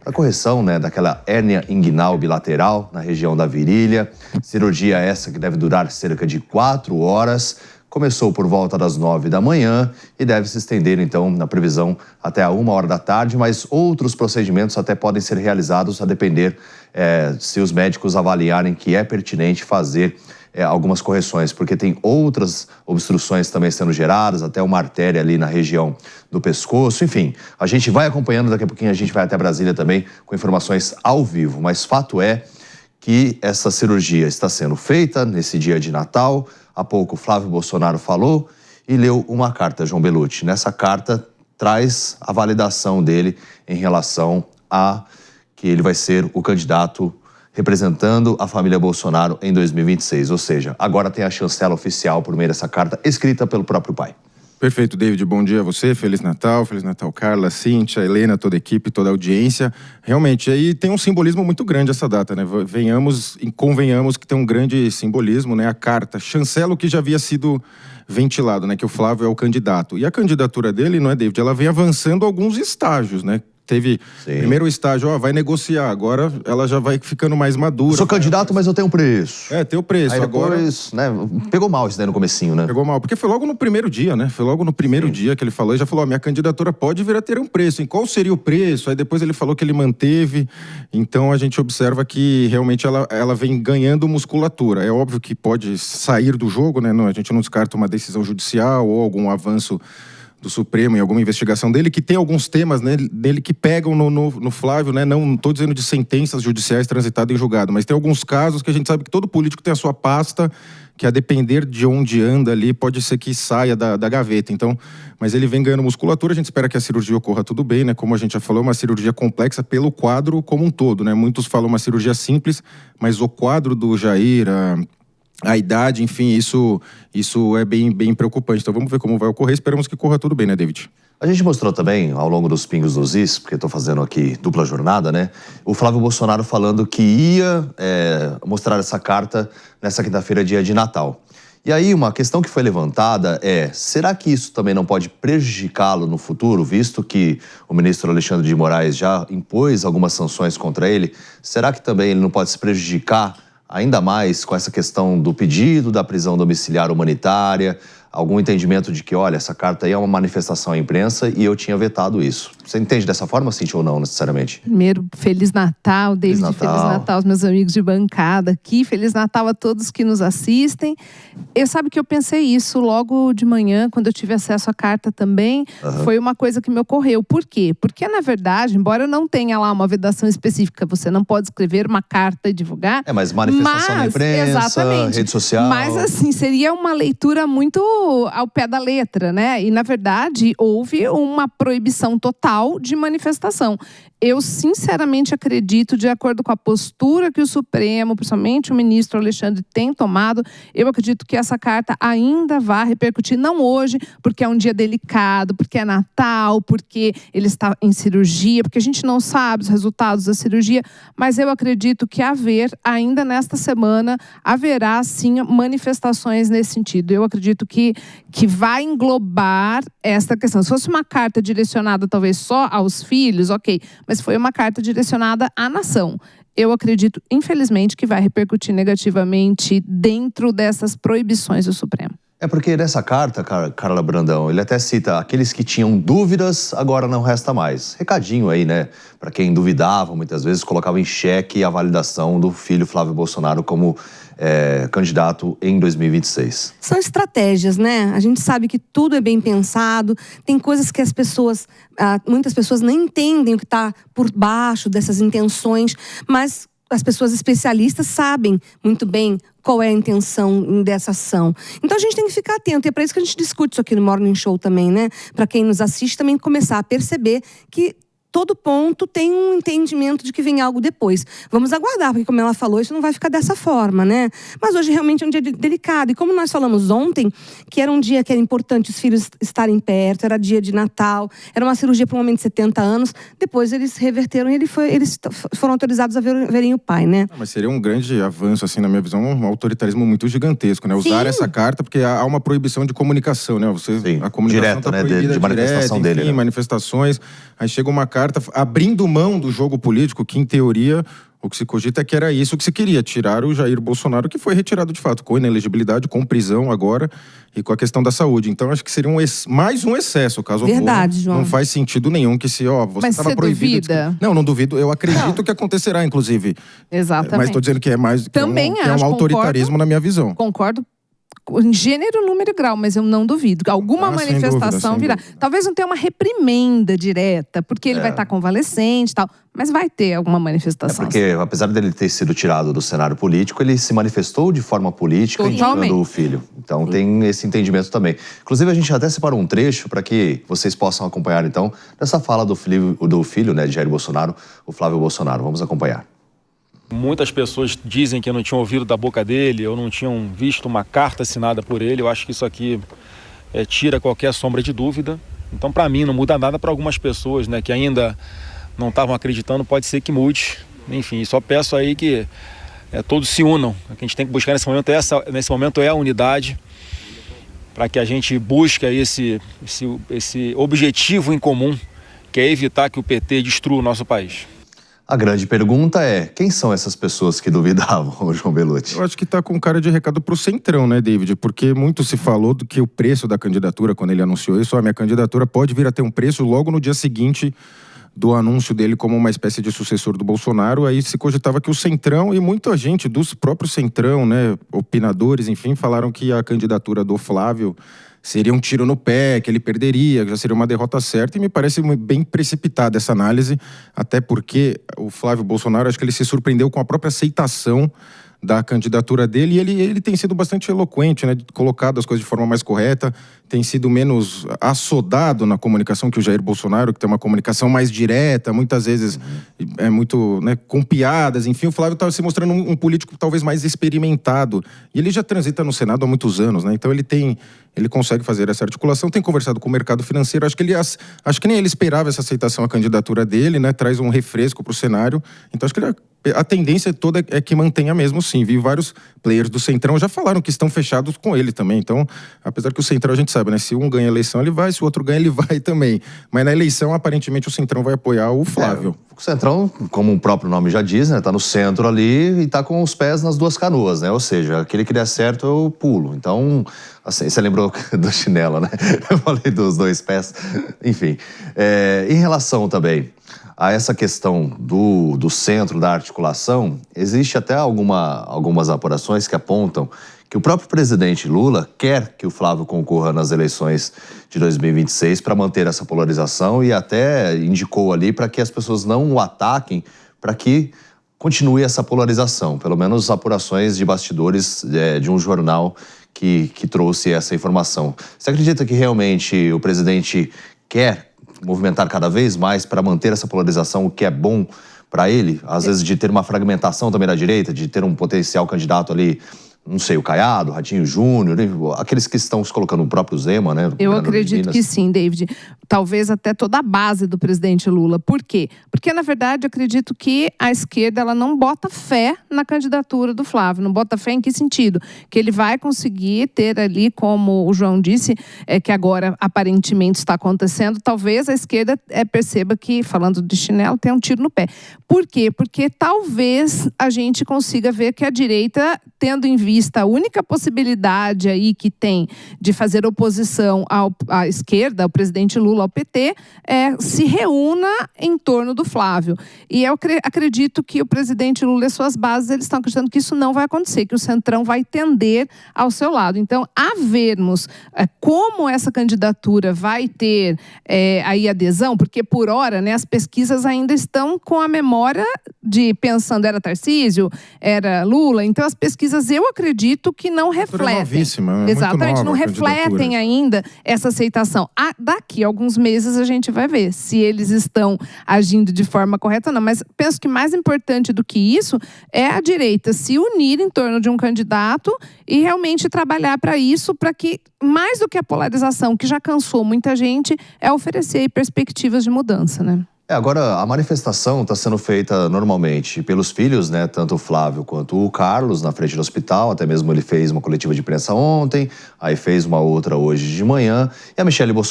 para correção, né, daquela hérnia inguinal bilateral na região da virilha. Cirurgia essa que deve durar cerca de 4 horas. Começou por volta das 9 da manhã e deve se estender, então, na previsão, até a 1 hora da tarde, mas outros procedimentos até podem ser realizados a depender se os médicos avaliarem que é pertinente fazer algumas correções, porque tem outras obstruções também sendo geradas, até uma artéria ali na região do pescoço, enfim. A gente vai acompanhando, daqui a pouquinho a gente vai até Brasília também com informações ao vivo, mas fato é que essa cirurgia está sendo feita nesse dia de Natal. Há pouco Flávio Bolsonaro falou e leu uma carta, João Belutti. Nessa carta traz a validação dele em relação a que ele vai ser o candidato representando a família Bolsonaro em 2026. Ou seja, agora tem a chancela oficial por meio dessa carta escrita pelo próprio pai. Perfeito, David. Bom dia a você. Feliz Natal, Carla, Cíntia, Helena, toda a equipe, toda a audiência. Realmente, aí tem um simbolismo muito grande essa data, né? Venhamos e convenhamos que tem um grande simbolismo, né? A carta chancela o que já havia sido ventilado, né? Que o Flávio é o candidato. E a candidatura dele, não é, David? Ela vem avançando alguns estágios, né? Teve primeiro estágio, vai negociar, agora ela já vai ficando mais madura. Eu sou candidato, mas eu tenho um preço. Tem o preço. Aí depois, agora, né, pegou mal isso daí no comecinho, né? Pegou mal, porque foi logo no primeiro dia, né? Foi logo no primeiro dia que ele falou, e já falou, minha candidatura pode vir a ter um preço. E qual seria o preço? Aí depois ele falou que ele manteve. Então a gente observa que realmente ela vem ganhando musculatura. É óbvio que pode sair do jogo, né? Não, a gente não descarta uma decisão judicial ou algum avanço do Supremo, em alguma investigação dele, que tem alguns temas, né, dele que pegam no Flávio, né, não estou dizendo de sentenças judiciais transitadas em julgado, mas tem alguns casos que a gente sabe que todo político tem a sua pasta, que a depender de onde anda ali, pode ser que saia da gaveta. Então, mas ele vem ganhando musculatura, a gente espera que a cirurgia ocorra tudo bem, né, como a gente já falou, uma cirurgia complexa pelo quadro como um todo, né, muitos falam uma cirurgia simples, mas o quadro do Jair, a idade, enfim, isso é bem preocupante. Então vamos ver como vai ocorrer, esperamos que corra tudo bem, né, David? A gente mostrou também, ao longo dos Pingos dos Is, porque estou fazendo aqui dupla jornada, né? O Flávio Bolsonaro falando que ia mostrar essa carta nessa quinta-feira, dia de Natal. E aí uma questão que foi levantada será que isso também não pode prejudicá-lo no futuro, visto que o ministro Alexandre de Moraes já impôs algumas sanções contra ele? Será que também ele não pode se prejudicar ainda mais com essa questão do pedido da prisão domiciliar humanitária, algum entendimento de que, olha, essa carta aí é uma manifestação à imprensa e eu tinha vetado isso. Você entende dessa forma, Cíntia, ou não, necessariamente? Primeiro, Feliz Natal, David, Feliz Natal aos meus amigos de bancada aqui, Feliz Natal a todos que nos assistem. Sabe que eu pensei isso logo de manhã, quando eu tive acesso à carta também, foi uma coisa que me ocorreu. Por quê? Porque, na verdade, embora eu não tenha lá uma vedação específica, você não pode escrever uma carta e divulgar. Mas manifestação na imprensa, exatamente, rede social. Mas, assim, seria uma leitura muito ao pé da letra, né? E, na verdade, houve uma proibição total de manifestação. Eu, sinceramente, acredito, de acordo com a postura que o Supremo, principalmente o ministro Alexandre, tem tomado, eu acredito que essa carta ainda vai repercutir, não hoje, porque é um dia delicado, porque é Natal, porque ele está em cirurgia, porque a gente não sabe os resultados da cirurgia, mas eu acredito que ainda nesta semana, haverá, sim, manifestações nesse sentido. Eu acredito que vai englobar esta questão. Se fosse uma carta direcionada, talvez, só aos filhos, ok, mas foi uma carta direcionada à nação. Eu acredito, infelizmente, que vai repercutir negativamente dentro dessas proibições do Supremo. Porque nessa carta, Carla Brandão, ele até cita aqueles que tinham dúvidas, agora não resta mais. Recadinho aí, né? Para quem duvidava, muitas vezes colocava em xeque a validação do filho Flávio Bolsonaro como candidato em 2026. São estratégias, né? A gente sabe que tudo é bem pensado, tem coisas que muitas pessoas nem entendem o que está por baixo dessas intenções, mas as pessoas especialistas sabem muito bem qual é a intenção dessa ação. Então a gente tem que ficar atento, e é para isso que a gente discute isso aqui no Morning Show também, né? Para quem nos assiste também começar a perceber que todo ponto tem um entendimento de que vem algo depois. Vamos aguardar, porque como ela falou, isso não vai ficar dessa forma, né? Mas hoje realmente é um dia delicado. E como nós falamos ontem, que era um dia que era importante os filhos estarem perto, era dia de Natal, era uma cirurgia para um homem de 70 anos, depois eles reverteram e eles foram autorizados a verem o pai, né? Mas seria um grande avanço, assim, na minha visão, um autoritarismo muito gigantesco, né? Usar essa carta, porque há uma proibição de comunicação, né? A comunicação direta, tá né? proibida, de manifestação direta, enfim, dele, né? manifestações. Aí chega uma carta carta, abrindo mão do jogo político, que em teoria o que se cogita é que era isso que se queria, tirar o Jair Bolsonaro, que foi retirado de fato, com inelegibilidade, com prisão agora e com a questão da saúde. Então acho que seria mais um excesso, caso Verdade, ocorra. João. Não faz sentido nenhum que você Mas estava você proibido. duvida? Não duvido. Eu acredito que acontecerá, inclusive. Exatamente. Mas estou dizendo que é mais Também que é um acho, autoritarismo na minha visão. Concordo em gênero, número e grau, mas eu não duvido. Alguma manifestação virá. Talvez não tenha uma reprimenda direta, porque ele vai estar convalescente e tal, mas vai ter alguma manifestação. Porque, apesar dele ter sido tirado do cenário político, ele se manifestou de forma política, indicando o filho. Então tem esse entendimento também. Inclusive, a gente até separou um trecho para que vocês possam acompanhar, então, dessa fala do filho, né, de Jair Bolsonaro, o Flávio Bolsonaro. Vamos acompanhar. Muitas pessoas dizem que não tinham ouvido da boca dele ou não tinham visto uma carta assinada por ele. Eu acho que isso aqui tira qualquer sombra de dúvida. Então, para mim, não muda nada. Para algumas pessoas, né, que ainda não estavam acreditando, pode ser que mude. Enfim, só peço aí que todos se unam. O que a gente tem que buscar nesse momento é a unidade, para que a gente busque aí esse objetivo em comum, que é evitar que o PT destrua o nosso país. A grande pergunta é, quem são essas pessoas que duvidavam, João Belutti? Eu acho que tá com cara de recado pro Centrão, né, David? Porque muito se falou do que o preço da candidatura, quando ele anunciou isso, a minha candidatura pode vir a ter um preço logo no dia seguinte do anúncio dele como uma espécie de sucessor do Bolsonaro. Aí se cogitava que o Centrão e muita gente dos próprios Centrão, né, opinadores, enfim, falaram que a candidatura do Flávio seria um tiro no pé, que ele perderia, que já seria uma derrota certa, e me parece bem precipitada essa análise, até porque o Flávio Bolsonaro, acho que ele se surpreendeu com a própria aceitação da candidatura dele, e ele tem sido bastante eloquente, né, colocado as coisas de forma mais correta, tem sido menos assodado na comunicação que o Jair Bolsonaro, que tem uma comunicação mais direta, muitas vezes é muito, né, com piadas, enfim. O Flávio estava se mostrando um político talvez mais experimentado, e ele já transita no Senado há muitos anos, né, então ele consegue fazer essa articulação, tem conversado com o mercado financeiro, acho que nem ele esperava essa aceitação à candidatura dele, né, traz um refresco para o cenário, então acho que a tendência toda é que mantenha mesmo, sim. Vi vários players do Centrão já falaram que estão fechados com ele também. Então, apesar que o Centrão a gente sabe, né? Se um ganha a eleição, ele vai. Se o outro ganha, ele vai também. Mas na eleição, aparentemente, o Centrão vai apoiar o Flávio. O Centrão, como o próprio nome já diz, né? Tá no centro ali e tá com os pés nas duas canoas, né? Ou seja, aquele que der certo eu pulo. Então, assim, você lembrou do chinelo, né? Eu falei dos dois pés. Enfim. Em relação também a essa questão do centro da articulação, existe até algumas apurações que apontam que o próprio presidente Lula quer que o Flávio concorra nas eleições de 2026 para manter essa polarização e até indicou ali para que as pessoas não o ataquem, para que continue essa polarização. Pelo menos apurações de bastidores de um jornal que trouxe essa informação. Você acredita que realmente o presidente quer movimentar cada vez mais para manter essa polarização, o que é bom para ele? Às vezes de ter uma fragmentação também da direita, de ter um potencial candidato ali, não sei, o Caiado, o Ratinho Júnior, aqueles que estão se colocando, o próprio Zema, né? Eu acredito que sim, David. Talvez até toda a base do presidente Lula. Por quê? Porque, na verdade, eu acredito que a esquerda ela não bota fé na candidatura do Flávio. Não bota fé em que sentido? Que ele vai conseguir ter ali, como o João disse, que agora aparentemente está acontecendo, talvez a esquerda perceba que, falando de chinelo, tem um tiro no pé. Por quê? Porque talvez a gente consiga ver que a direita, tendo em vista a única possibilidade aí que tem de fazer oposição à esquerda, ao presidente Lula, ao PT, se reúna em torno do Flávio. E eu acredito que o presidente Lula e suas bases, eles estão acreditando que isso não vai acontecer, que o Centrão vai tender ao seu lado. Então, a vermos como essa candidatura vai ter aí adesão, porque por hora, né, as pesquisas ainda estão com a memória de pensando era Tarcísio, era Lula, então as pesquisas eu acredito que não refletem. Novíssima, exatamente, não refletem ainda essa aceitação. Daqui a alguns meses a gente vai ver se eles estão agindo de forma correta ou não, mas penso que mais importante do que isso é a direita se unir em torno de um candidato e realmente trabalhar para isso, para que, mais do que a polarização, que já cansou muita gente, oferecer perspectivas de mudança, né? Agora, a manifestação está sendo feita normalmente pelos filhos, né? Tanto o Flávio quanto o Carlos, na frente do hospital. Até mesmo ele fez uma coletiva de imprensa ontem, aí fez uma outra hoje de manhã. E a Michelle Bolsonaro